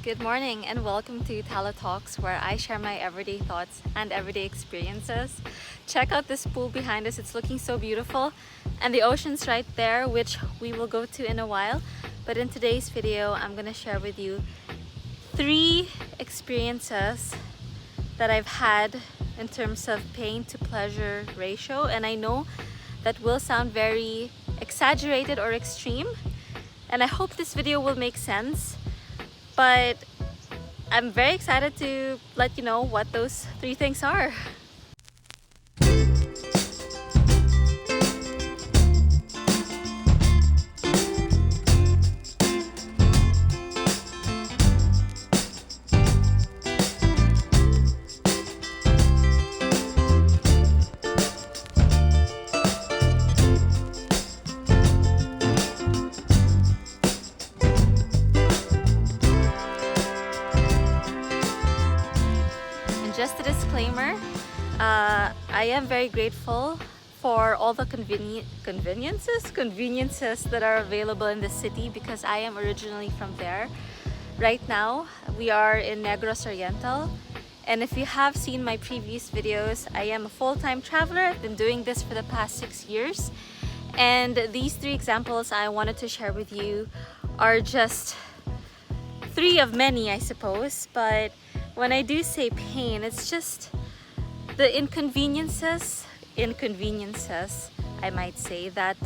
Good morning and welcome to Tala Talks, where I share my everyday thoughts and everyday experiences. Check out this pool behind us, it's looking so beautiful, and the ocean's right there, which we will go to in a while. But in today's video, I'm gonna share with you 3 experiences that I've had in terms of pain to pleasure ratio, and I know that will sound very exaggerated or extreme, and I hope this video will make sense. But I'm very excited to let you know what those 3 things are. Just a disclaimer, I am very grateful for all the conveniences that are available in the city because I am originally from there. Right now, we are in Negros Oriental, and if you have seen my previous videos, I am a full-time traveler. I've been doing this for the past 6 years, and these 3 examples I wanted to share with you are just 3 of many, I suppose. But when I do say pain, it's just the inconveniences, I might say, that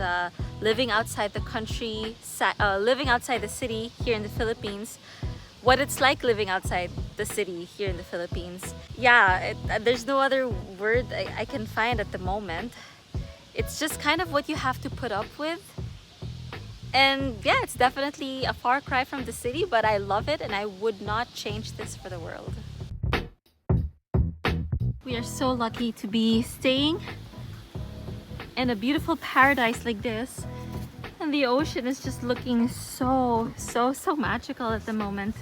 living outside the country, living outside the city here in the Philippines, what it's like living outside the city here in the Philippines. Yeah, there's no other word I can find at the moment. It's just kind of what you have to put up with. And yeah, it's definitely a far cry from the city, but I love it and I would not change this for the world. We are so lucky to be staying in a beautiful paradise like this. And the ocean is just looking so magical at the moment.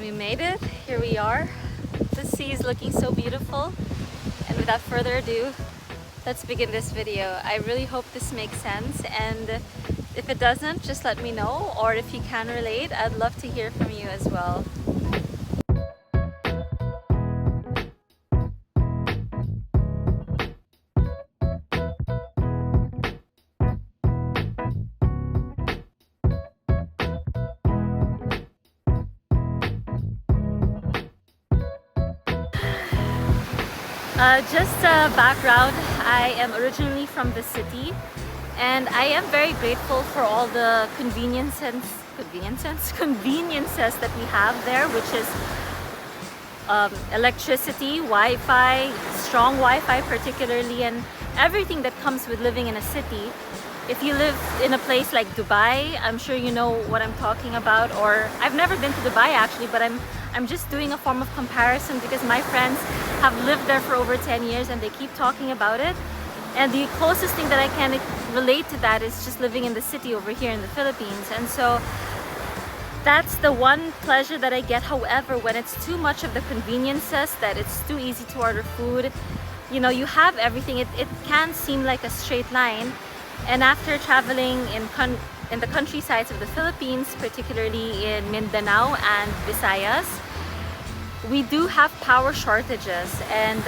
We made it. Here we are. The sea is looking so beautiful, and without further ado, let's begin this video. I really hope this makes sense, and if it doesn't, just let me know, or if you can relate, I'd love to hear from you as well. Just a background, I am originally from the city, and I am very grateful for all the conveniences that we have there, which is electricity, Wi-Fi, strong Wi-Fi particularly, and everything that comes with living in a city. If you live in a place like Dubai, I'm sure you know what I'm talking about, or I've never been to Dubai actually, but I'm just doing a form of comparison because my friends have lived there for over 10 years and they keep talking about it. And the closest thing that I can relate to that is just living in the city over here in the Philippines. And so that's the one pleasure that I get. However, when it's too much of the conveniences, that it's too easy to order food, you know, you have everything, it can seem like a straight line. And after traveling in the countrysides of the Philippines, particularly in Mindanao and Visayas, we do have power shortages, and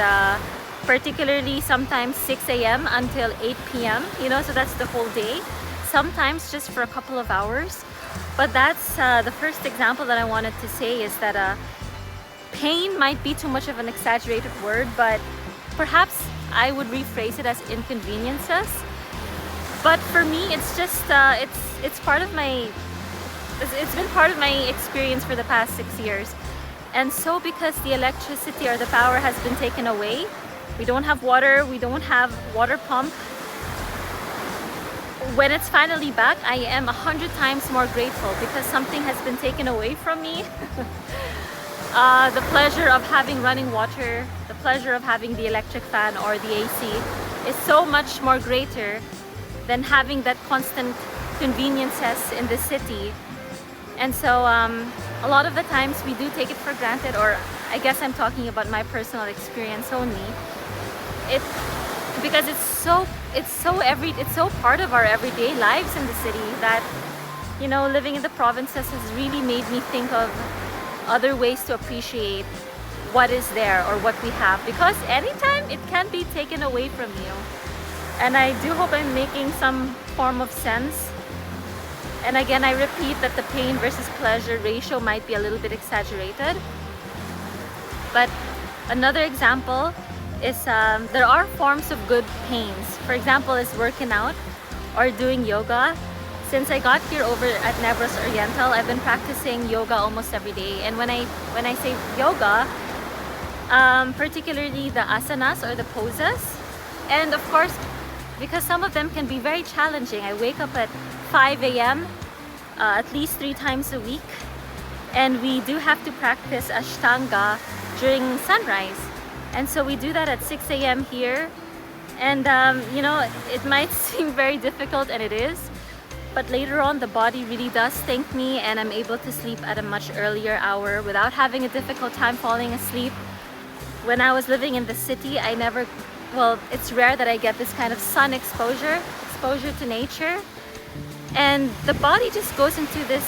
particularly sometimes 6 a.m. until 8 p.m. You know, so that's the whole day, sometimes just for a couple of hours. But that's the first example that I wanted to say, is that pain might be too much of an exaggerated word, but perhaps I would rephrase it as inconveniences. But for me, it's just it's part of my it's been part of my experience for the past 6 years. And so because the electricity or the power has been taken away, we don't have water, we don't have water pump. When it's finally back, I am 100 times more grateful because something has been taken away from me. The pleasure of having running water, the pleasure of having the electric fan or the AC is so much more greater than having that constant conveniences in the city. And so a lot of the times we do take it for granted, or I guess I'm talking about my personal experience only. Because it's so part of our everyday lives in the city that, you know, living in the provinces has really made me think of other ways to appreciate what is there or what we have, because anytime it can be taken away from you. And I do hope I'm making some form of sense. And again, I repeat that the pain versus pleasure ratio might be a little bit exaggerated. But another example is there are forms of good pains. For example, is working out or doing yoga. Since I got here over at Negros Oriental, I've been practicing yoga almost every day. And when I say yoga, particularly the asanas or the poses, and of course, because some of them can be very challenging. I wake up at 5 a.m. At least 3 times a week, and we do have to practice Ashtanga during sunrise. And so we do that at 6 a.m. here. And you know, it might seem very difficult, and it is. But later on, the body really does thank me, and I'm able to sleep at a much earlier hour without having a difficult time falling asleep. When I was living in the city, it's rare that I get this kind of sun exposure to nature. And the body just goes into this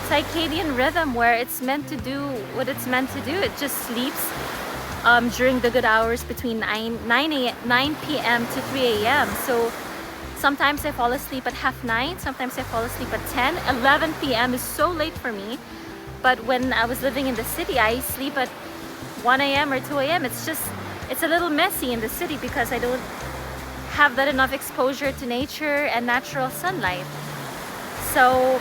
circadian rhythm where it's meant to do what it's meant to do. It just sleeps during the good hours between 9 p.m. to 3 a.m. So sometimes I fall asleep at 8:30, sometimes I fall asleep at 10. 11 p.m. is so late for me. But when I was living in the city, I sleep at 1 a.m. or 2 a.m. It's a little messy in the city because I don't have that enough exposure to nature and natural sunlight. So,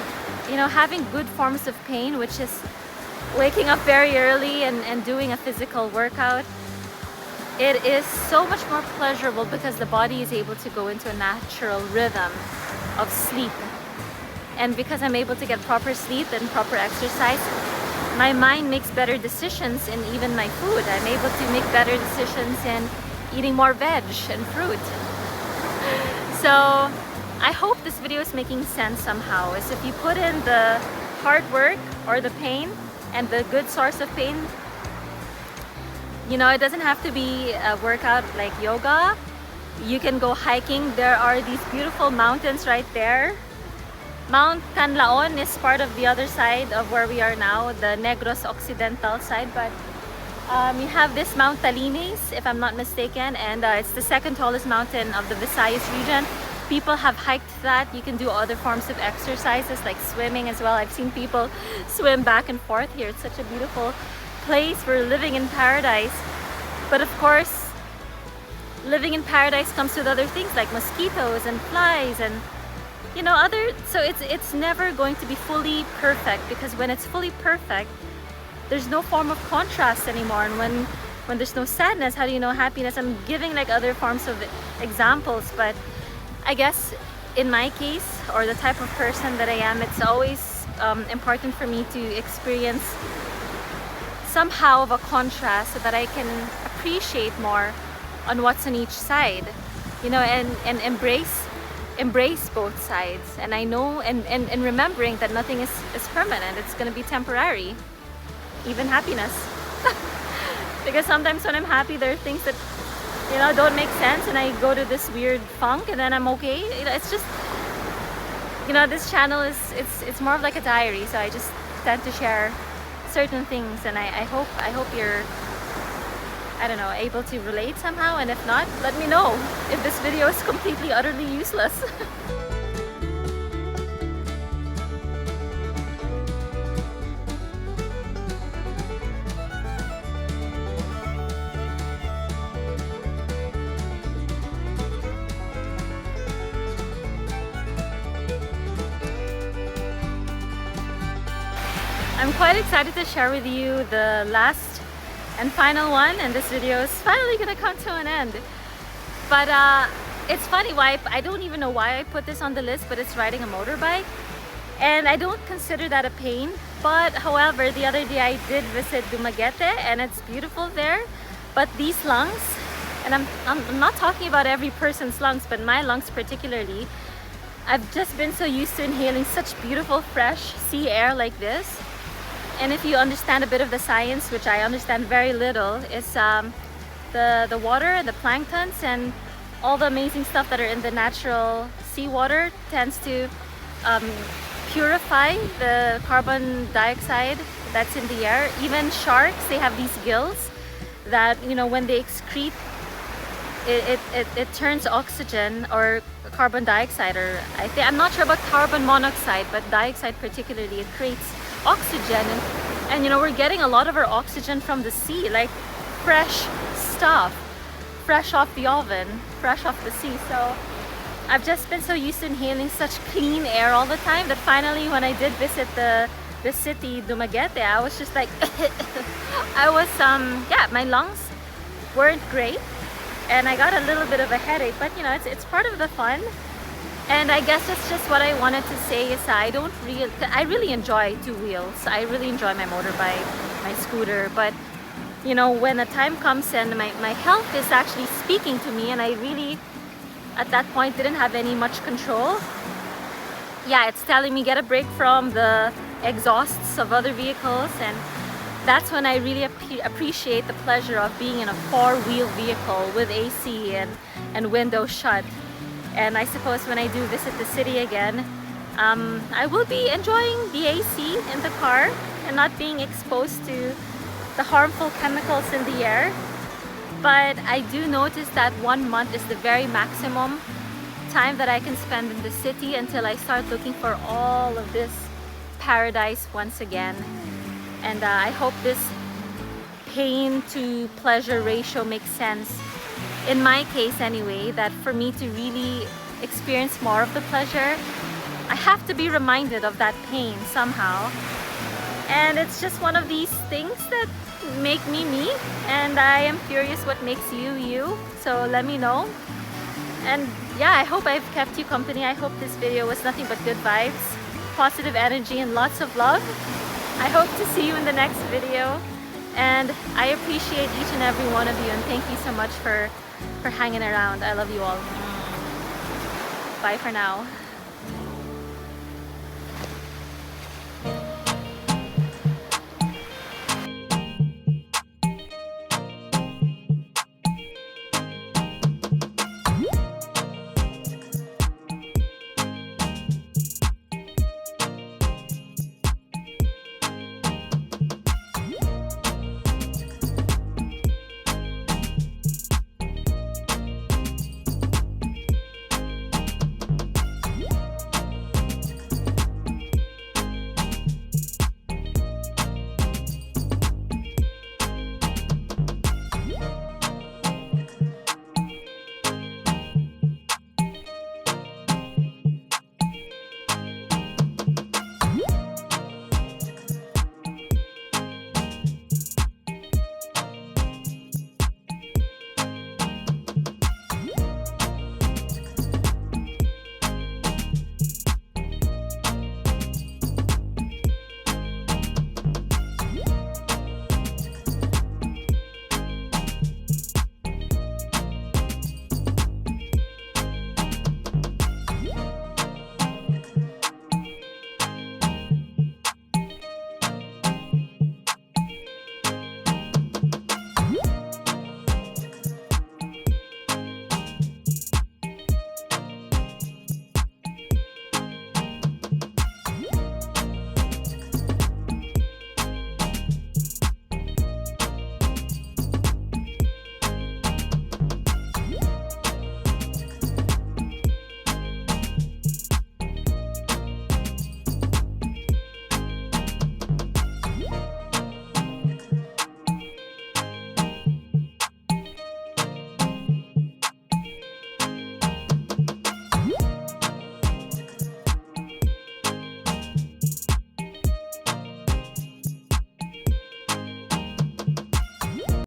you know, having good forms of pain, which is waking up very early and doing a physical workout, it is so much more pleasurable because the body is able to go into a natural rhythm of sleep. And because I'm able to get proper sleep and proper exercise, my mind makes better decisions in even my food. I'm able to make better decisions in eating more veg and fruit. So I hope this video is making sense somehow. Is if you put in the hard work or the pain and the good source of pain, you know, it doesn't have to be a workout like yoga. You can go hiking. There are these beautiful mountains right there. Mount Canlaon is part of the other side of where we are now, the Negros Occidental side, but you have this Mount Talines, if I'm not mistaken, and it's the second tallest mountain of the Visayas region. People have hiked that. You can do other forms of exercises like swimming as well. I've seen people swim back and forth here. It's such a beautiful place. We're living in paradise. But of course, living in paradise comes with other things like mosquitoes and flies and, you know, so it's never going to be fully perfect, because when it's fully perfect, there's no form of contrast anymore. And when there's no sadness, how do you know happiness? I'm giving like other forms of examples, but I guess in my case, or the type of person that I am, it's always important for me to experience somehow of a contrast so that I can appreciate more on what's on each side, you know, and embrace both sides. And I know, and remembering that nothing is permanent. It's going to be temporary, even happiness. Because sometimes when I'm happy, there are things that, you know, don't make sense, and I go to this weird funk, and then I'm okay. You know, it's just, you know, this channel is it's more of like a diary, so I just tend to share certain things, and I hope you're, I don't know, able to relate somehow. And if not, let me know if this video is completely utterly useless. I'm quite excited to share with you the last and final one, and this video is finally gonna come to an end. But it's funny why I don't even know why I put this on the list, but it's riding a motorbike, and I don't consider that a pain. But however, the other day I did visit Dumaguete and it's beautiful there. But these lungs, and I'm not talking about every person's lungs, but my lungs particularly, I've just been so used to inhaling such beautiful fresh sea air like this. And if you understand a bit of the science, which I understand very little, is the water, the planktons, and all the amazing stuff that are in the natural seawater tends to purify the carbon dioxide that's in the air. Even sharks, they have these gills that, you know, when they excrete, it turns oxygen or carbon dioxide, or I'm not sure about carbon monoxide, but dioxide particularly, it creates oxygen. And you know, we're getting a lot of our oxygen from the sea, like fresh stuff, fresh off the oven, fresh off the sea. So I've just been so used to inhaling such clean air all the time that finally when I did visit the city, Dumaguete, I was just like, I was, yeah, my lungs weren't great. And I got a little bit of a headache, but you know, it's part of the fun. And I guess that's just what I wanted to say, is I really enjoy two wheels. I really enjoy my motorbike, my scooter, but you know, when a time comes and my health is actually speaking to me and I really, at that point, didn't have any much control. Yeah, it's telling me get a break from the exhausts of other vehicles, and that's when I really appreciate the pleasure of being in a four-wheel vehicle with AC and windows shut. And I suppose when I do visit the city again, I will be enjoying the AC in the car and not being exposed to the harmful chemicals in the air. But I do notice that 1 month is the very maximum time that I can spend in the city until I start looking for all of this paradise once again. And I hope this pain to pleasure ratio makes sense. In my case anyway, that for me to really experience more of the pleasure, I have to be reminded of that pain somehow. And it's just one of these things that make me me, and I am curious what makes you you, so let me know. And yeah, I hope I've kept you company. I hope this video was nothing but good vibes, positive energy, and lots of love. I hope to see you in the next video, and I appreciate each and every one of you, and thank you so much for hanging around. I love you all. Bye for now.